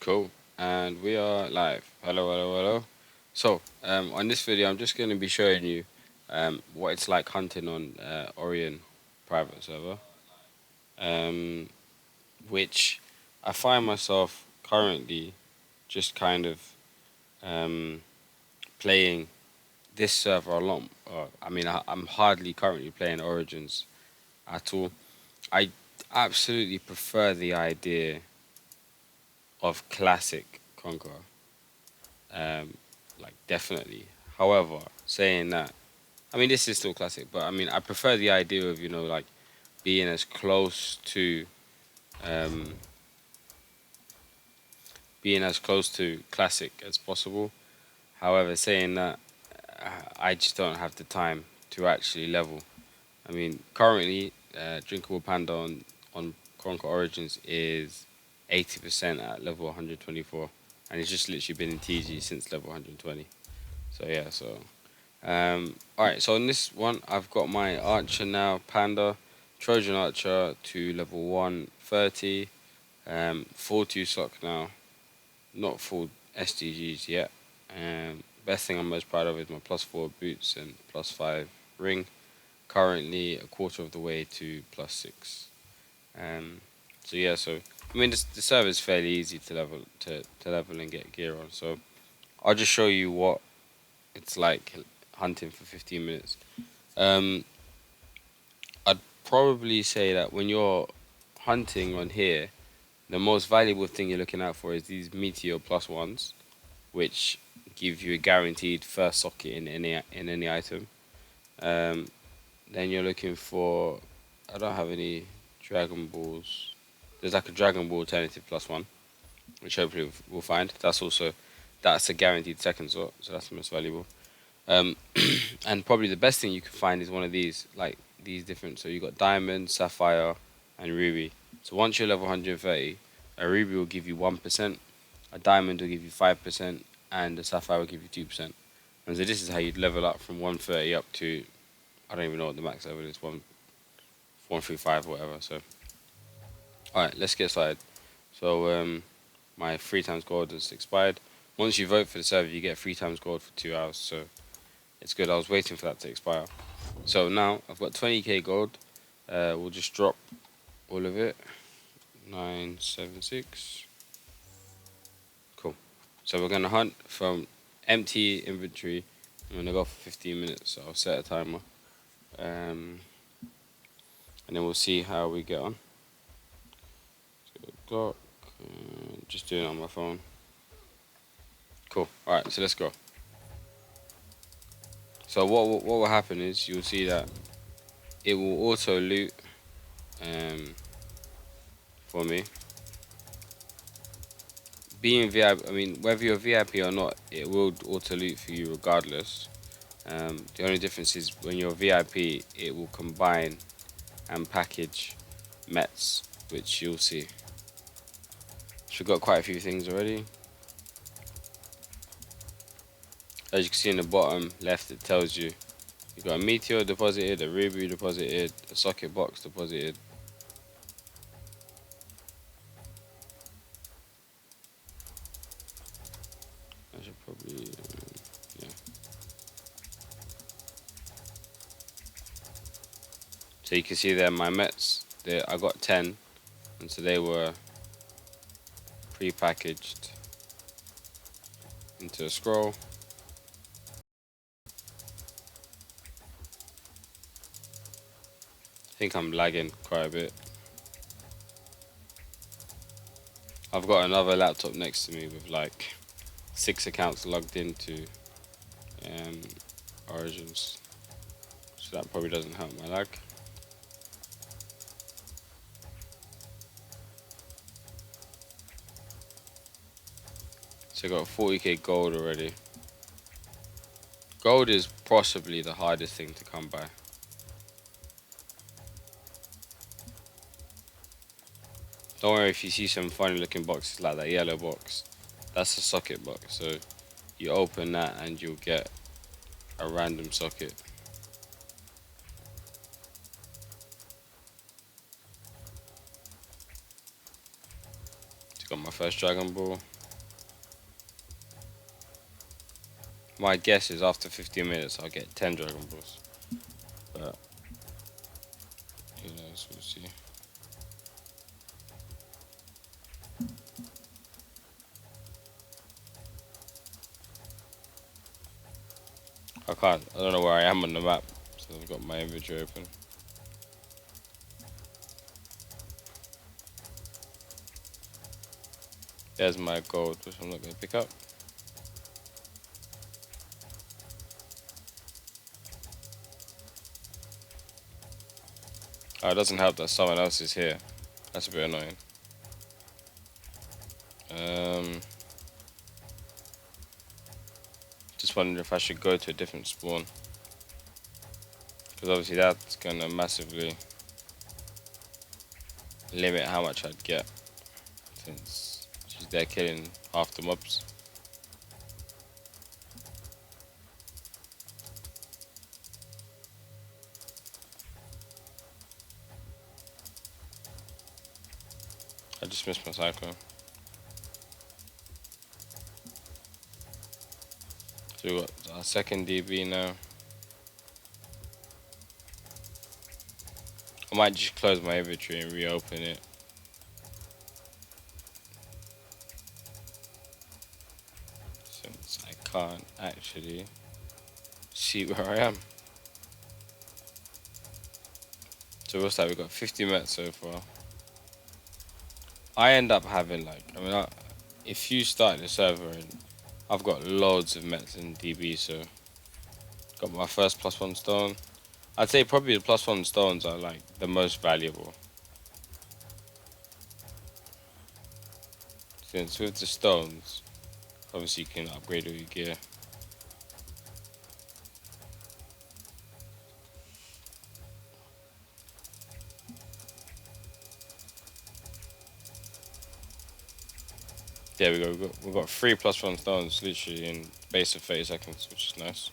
Cool. And we are live. Hello, hello, hello. So, on this video, I'm just going to be showing you what it's like hunting on Orion private server, um, which I find myself currently just kind of um, playing this server a lot. I'm hardly currently playing Origins at all. I absolutely prefer the idea of classic Conqueror. Um, like definitely. However, saying that, I mean this is still classic, but I mean I prefer the idea of like being as close to um, being as close to classic as possible. However, saying that, I just don't have the time to actually level. I mean currently, drinkable panda on Conquer Origins is 80% at level 124, and it's just literally been in TG since level 120. So yeah, alright, so in this one, I've got my archer now, Panda, Trojan Archer to level 130, full 2 sock now, not full SDGs yet. Best thing I'm most proud of is my +4 boots and +5 ring, currently a quarter of the way to +6. Um, so yeah, I mean the server is fairly easy to level and get gear on, so I'll just show you what it's like hunting for 15 minutes. Um, I'd probably say that when you're hunting on here, the most valuable thing you're looking out for is these Meteor +1s, which give you a guaranteed first socket in any item. Um, then you're looking for, I don't have any Dragon Balls. There's like a Dragon Ball alternative +1, which hopefully we'll find. That's a guaranteed second slot, so that's the most valuable. Um, and probably the best thing you can find is one of these, like these different. So you got diamond, sapphire, and ruby. So once you're level 130, a ruby will give you 1%, a diamond will give you 5%, and a sapphire will give you 2%. And so this is how you'd level up from 130 up to, I don't even know what the max level is, 135 or whatever. So all right, let's get started. So my 3 times gold has expired. Once you vote for the server, you get 3 times gold for 2 hours. So it's good. I was waiting for that to expire. So now I've got 20k gold. We'll just drop all of it. 976. Cool. So we're gonna hunt from empty inventory. I'm gonna go for 15 minutes. So I'll set a timer. And then we'll see how we get on. Clock. Just doing it on my phone. Cool. All right. So let's go. So what will happen is you'll see that it will auto loot for me. Being VIP, I mean, whether you're VIP or not, it will auto loot for you regardless. The only difference is when you're VIP, it will combine and package mets, which you'll see. So we've got quite a few things already. As you can see in the bottom left, it tells you you've got a meteor deposited, a ruby deposited, a socket box deposited. I should probably, yeah. So you can see there my mets. I got 10, and so they were pre-packaged into a scroll. I think I'm lagging quite a bit. I've got another laptop next to me with like 6 accounts logged into Origins, so that probably doesn't help my lag. So I got 40k gold already. Gold is possibly the hardest thing to come by. Don't worry if you see some funny looking boxes like that yellow box. That's a socket box, so you open that and you'll get a random socket. Just got my first Dragon Ball. My guess is after 15 minutes I'll get 10 Dragon Balls. But who knows, we'll see. I don't know where I am on the map, so I've got my inventory open. There's my gold, which I'm not going to pick up. Oh, it doesn't help that someone else is here. That's a bit annoying. Just wondering if I should go to a different spawn. Because obviously that's going to massively limit how much I'd get. Since she's there killing half the mobs. I just missed my cycle. So we got our second DB now. I might just close my inventory and reopen it. Since I can't actually see where I am. So what's that? We got 50 mets so far. I end up having if you start the server and I've got loads of mets in DB, so got my first +1 stone. I'd say probably the +1 stones are like the most valuable. Since with the stones, obviously you can upgrade all your gear. There we go. We've got 3 +1 stones literally in space of 30 seconds, which is nice.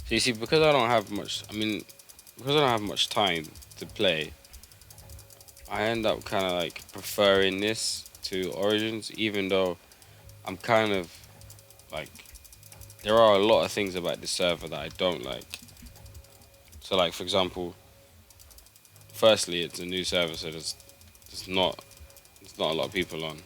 So you see, because I don't have much time to play, I end up kind of like preferring this to Origins, even though I'm kind of like, there are a lot of things about this server that I don't like. So like, for example, firstly, it's a new server, so there's not a lot of people on,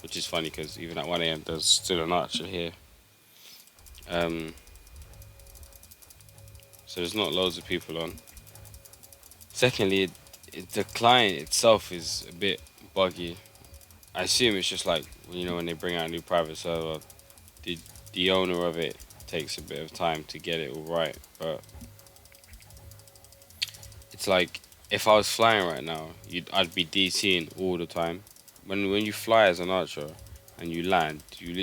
which is funny because even at 1 AM there's still an archer here. So there's not loads of people on. Secondly, the client itself is a bit buggy. I assume it's just like, when they bring out a new private server, the owner of it takes a bit of time to get it all right. But it's like, if I was flying right now, I'd be DCing all the time. When you fly as an archer and you land, you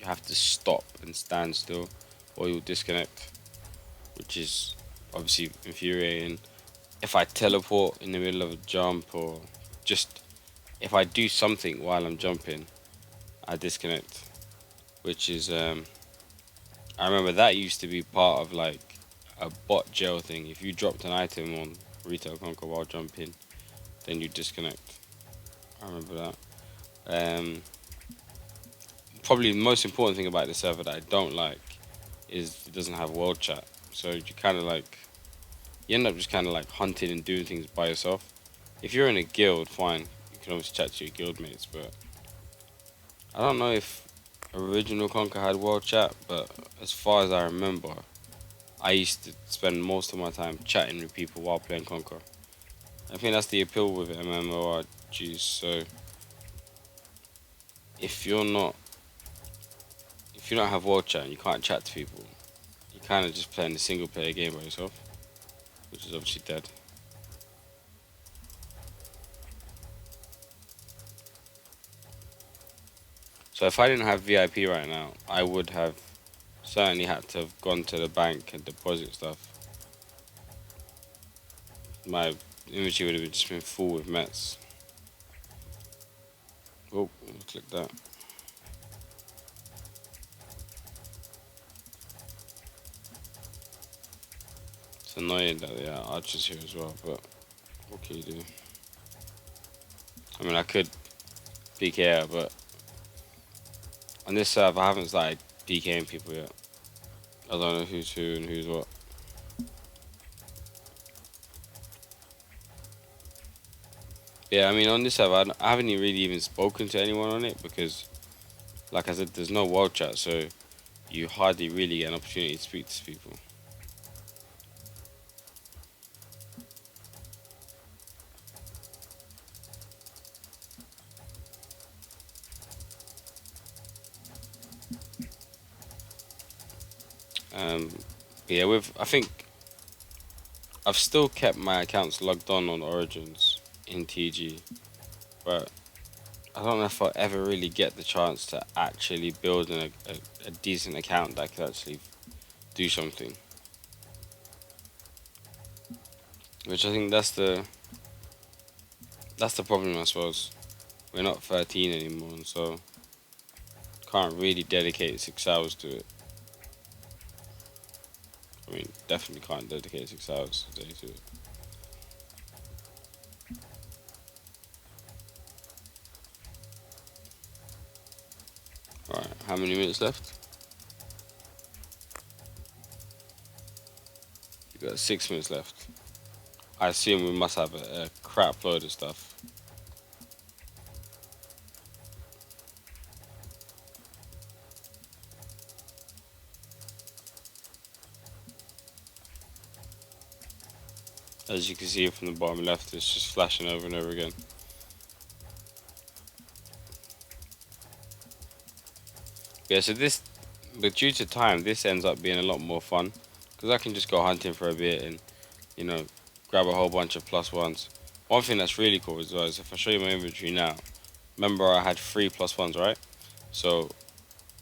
have to stop and stand still, or you'll disconnect, which is obviously infuriating. If I teleport in the middle of a jump, or just if I do something while I'm jumping, I disconnect, which is I remember that used to be part of like a bot jail thing. If you dropped an item on Retail Conquer while jumping, then you disconnect. I remember that. Probably the most important thing about the server that I don't like is it doesn't have world chat. So you end up just kind of like hunting and doing things by yourself. If you're in a guild, fine, you can always chat to your guild mates, but I don't know if original Conquer had world chat, but as far as I remember, I used to spend most of my time chatting with people while playing Conquer. I think that's the appeal with MMORPGs. So if you don't have world chat and you can't chat to people, you're kind of just playing a single player game by yourself, which is obviously dead. So if I didn't have VIP right now, I would have certainly had to have gone to the bank and deposit stuff. My inventory would have just been full with mets. Oh, click that. It's annoying that there are archers here as well, but what can you do? I mean, I could peek here, but On this server, I haven't started PKing people yet. I don't know who's who and who's what. Yeah, I mean, on this server, I haven't really even spoken to anyone on it because, like I said, there's no world chat, so you hardly really get an opportunity to speak to people. Um, yeah, I think I've still kept my accounts logged on Origins in TG, but I don't know if I'll ever really get the chance to actually build a decent account that could actually do something. Which I think that's the problem, I suppose. We're not 13 anymore, and so can't really dedicate 6 hours to it. I mean, definitely can't dedicate 6 hours a day to it. Alright, how many minutes left? You got 6 minutes left. I assume we must have a crap load of stuff. As you can see from the bottom left, it's just flashing over and over again. Yeah, so but due to time, this ends up being a lot more fun because I can just go hunting for a bit and, you know, grab a whole bunch of plus ones. One thing that's really cool as well is if I show you my inventory now, remember I had 3 plus ones, right? So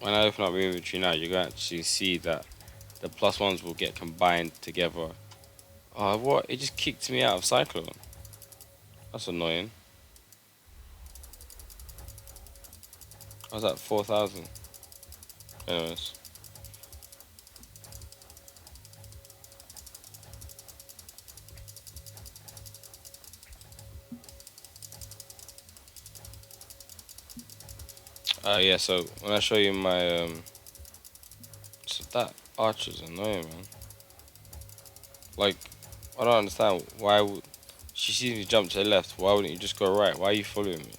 when I open up my inventory now, you're going to actually see that the plus ones will get combined together. Oh, what? It just kicked me out of Cyclone. That's annoying. I was at 4,000. Anyways. Yeah, so when I show you my, so that archer's annoying, man. Like, I don't understand why would, she sees me jump to the left, why wouldn't you just go right? Why are you following me?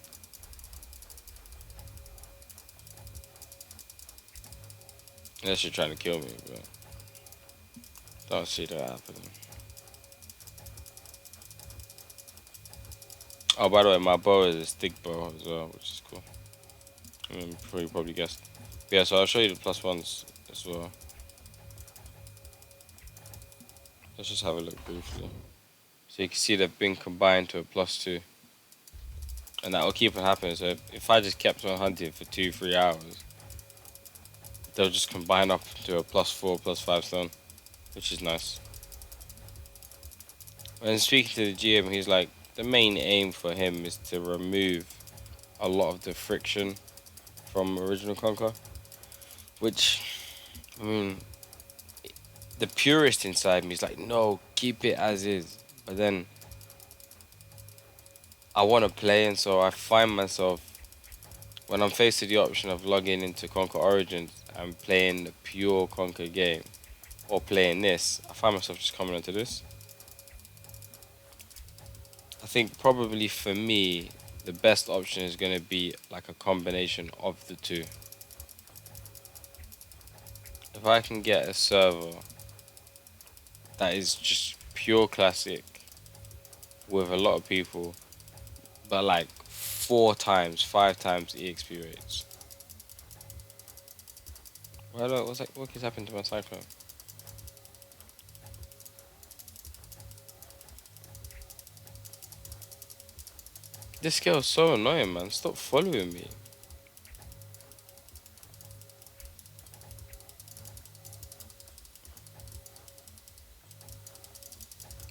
Unless you're trying to kill me, but don't see that happening. Oh, by the way, my bow is a stick bow as well, which is cool. I mean, you probably guessed. But yeah, so I'll show you the plus ones as well. Let's just have a look briefly. So you can see they've been combined to a +2. And that will keep on happening. So if I just kept on hunting for 2-3 hours, they'll just combine up to a +4, +5 stone, which is nice. When speaking to the GM, he's like, the main aim for him is to remove a lot of the friction from Original Conquer, which, I mean, the purist inside me is like, no, keep it as is. But then I want to play, and so I find myself when I'm faced with the option of logging into Conquer Origins and playing the pure Conquer game, or playing this, I find myself just coming onto this. I think probably for me, the best option is going to be like a combination of the two. If I can get a server that is just pure classic with a lot of people, but like 4 times, 5 times EXP rates. What keeps happening to my cyclone? This girl's so annoying, man. Stop following me.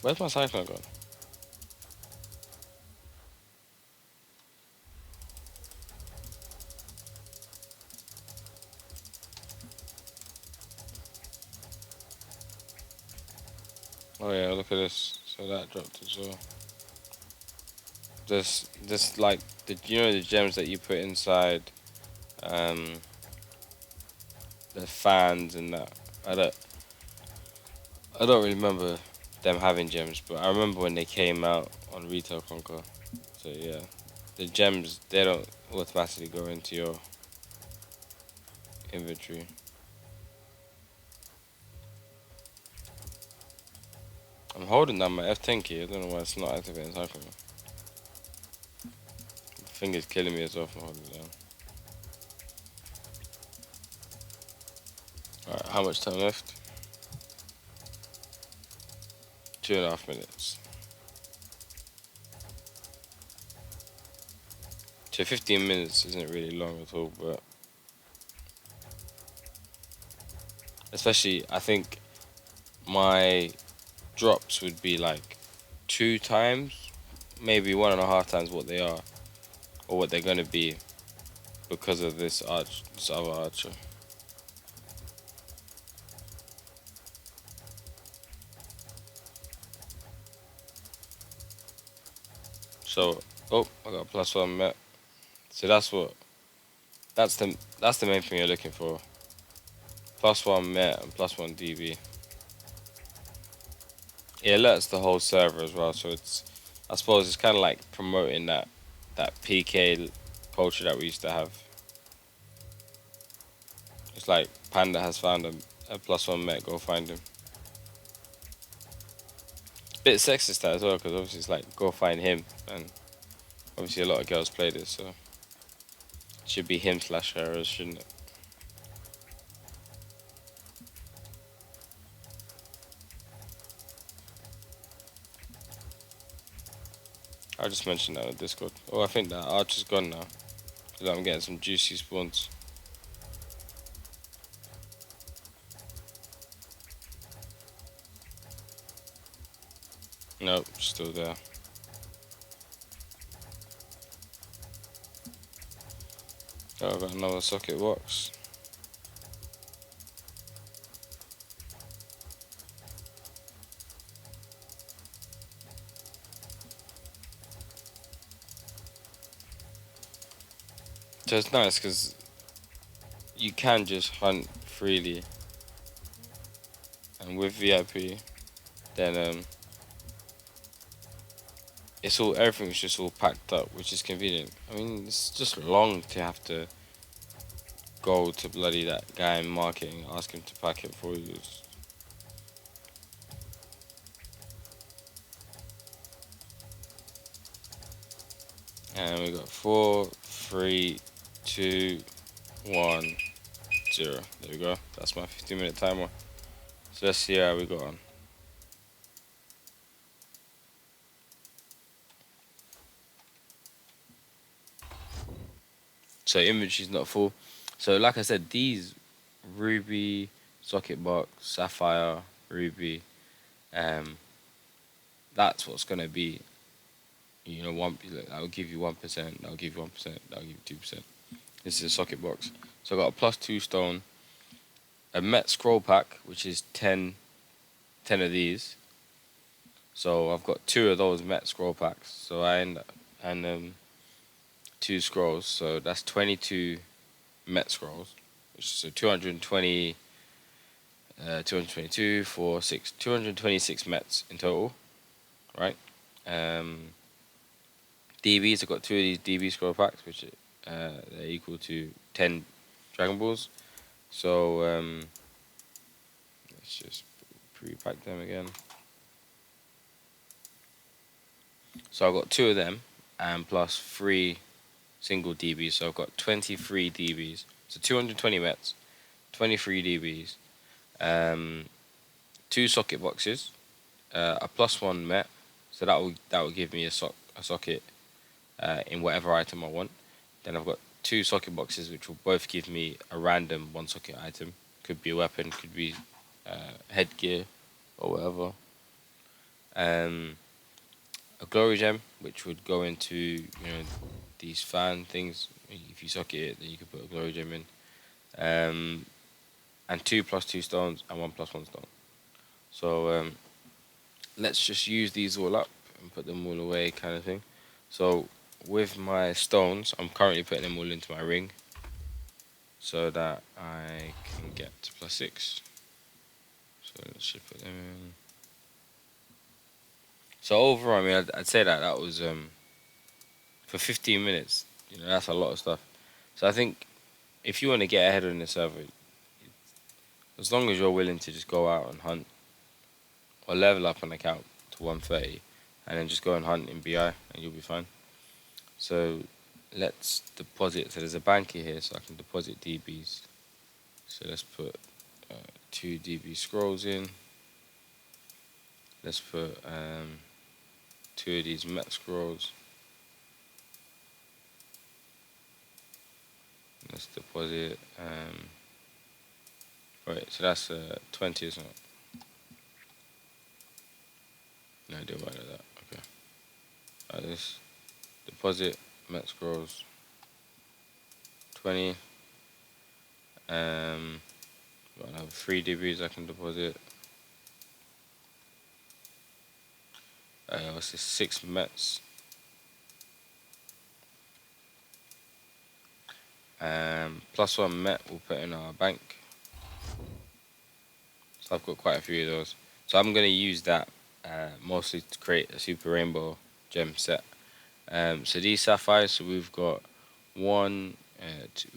Where's my cyclone gone? Oh yeah, look at this. So that dropped as well. This like the the gems that you put inside the fans and that. I don't I don't really remember them having gems, but I remember when they came out on Retail Conquer. So yeah, the gems they don't automatically go into your inventory. I'm holding down my F10 key. I don't know why it's not activating Cycle. My finger's killing me as well from holding it down. Alright, how much time left? 2.5 minutes. So 15 minutes isn't really long at all, but especially I think my drops would be like 2 times, maybe 1.5 times what they are or what they're gonna be because of this other archer. So, oh, I got a +1 met. So that's the main thing you're looking for. +1 met and +1 DB. It alerts the whole server as well, so I suppose it's kind of like promoting that PK culture that we used to have. It's like Panda has found a +1 met, go find him. Bit sexist that as well, because obviously it's like go find him, and obviously a lot of girls play this, so it should be him slash her, shouldn't it? I just mentioned that on Discord. Oh, I think that archer's gone now, because I'm getting some juicy spawns. Nope, still there. Oh, I've got another socket box. So it's nice because you can just hunt freely, and with VIP, then it's all everything's just all packed up, which is convenient. I mean, it's just long to have to go to bloody that guy in marketing, ask him to pack it for you. And we got 4, 3, 2, 1, 0. There we go. That's my 15-minute timer. So let's see how we got on. So inventory's not full. So like I said, these ruby, socket box, sapphire, ruby, um, that's what's gonna be. That'll give you 1%. That'll give you 1%. That'll give you 2%. This is a socket box. So I got a +2 stone, a Met scroll pack, which is 10 of these. So I've got 2 of those Met scroll packs. So and 2 scrolls. So that's 22 Met scrolls. So 220, 222, 4, 6, 226 Mets in total, right? DBs, I've got 2 of these DB scroll packs, which they're equal to 10 Dragon Balls. So let's just pre-pack them again. So I've got 2 of them, and plus 3 single DBs. So I've got 23 DBs. So 220 Mets, 23 DBs, 2 socket boxes, a +1 Met. So that will give me a socket in whatever item I want. Then I've got 2 socket boxes, which will both give me a random 1 socket item. Could be a weapon, could be headgear, or whatever. A glory gem, which would go into these fan things. If you socket it, then you can put a glory gem in. And 2 +2 stones and 1 +1 stone. So let's just use these all up and put them all away, kind of thing. So with my stones, I'm currently putting them all into my ring. so that I can get to +6. So let's just put them in. So overall, I mean, I'd say that that was for 15 minutes. You know, that's a lot of stuff. So I think if you want to get ahead on the server, as long as you're willing to just go out and hunt or level up an account to 130, and then just go and hunt in BI, and you'll be fine. So let's deposit. So there's a banker here, so I can deposit DBs. So let's put 2 DB scrolls in. Let's put 2 of these Met scrolls. Let's deposit. Right, so that's 20, isn't it? No, I do about that. Okay. This deposit Met scrolls 20. I have 3 DBs I can deposit. What's this? 6 Mets. +1 Met we'll put in our bank. So I've got quite a few of those. So I'm going to use that mostly to create a super rainbow gem set. So these sapphires, so we've got we've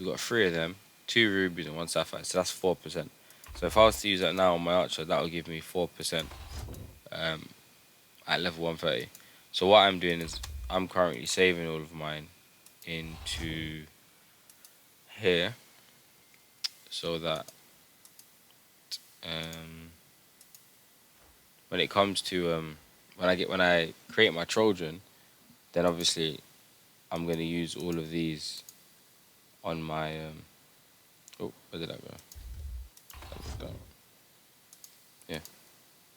got 3 of them, 2 rubies and 1 sapphire. So that's 4%. So if I was to use that now on my archer, that would give me 4% at level 130. So what I'm doing is I'm currently saving all of mine into here, so that when it comes to when I create my Trojan, then obviously I'm gonna use all of these on my oh, where did that go? Yeah,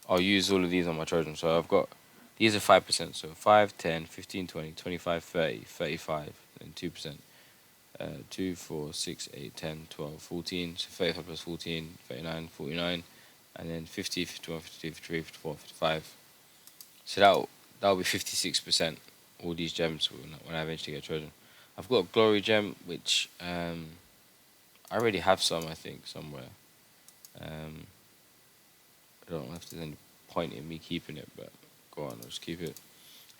I'll use all of these on my Trojan. So I've got these are 5%, so 5, 10, 15, 20, 25, 30, 35, and 2%. 2, 4, 6, 8, 10, 12, 14. So 35 plus 14, 39, 49, and then 50, 51, 52, 53, 54, 55. So that'll be 56%. All these gems when I eventually get Trojan. I've got a glory gem which I already have some, I think, somewhere. I don't know if there's any point in me keeping it, but go on, I'll just keep it.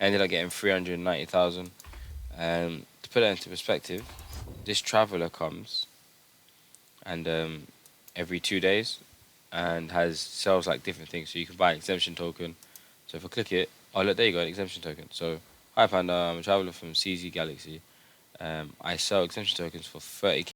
I ended up getting 390,000. To put that into perspective, this traveler comes and every 2 days and sells like different things. So you can buy an exemption token. So if I click it, oh look, there you go, an exemption token. So hi Panda, I'm a traveler from CZ Galaxy. I sell exemption tokens for 30k.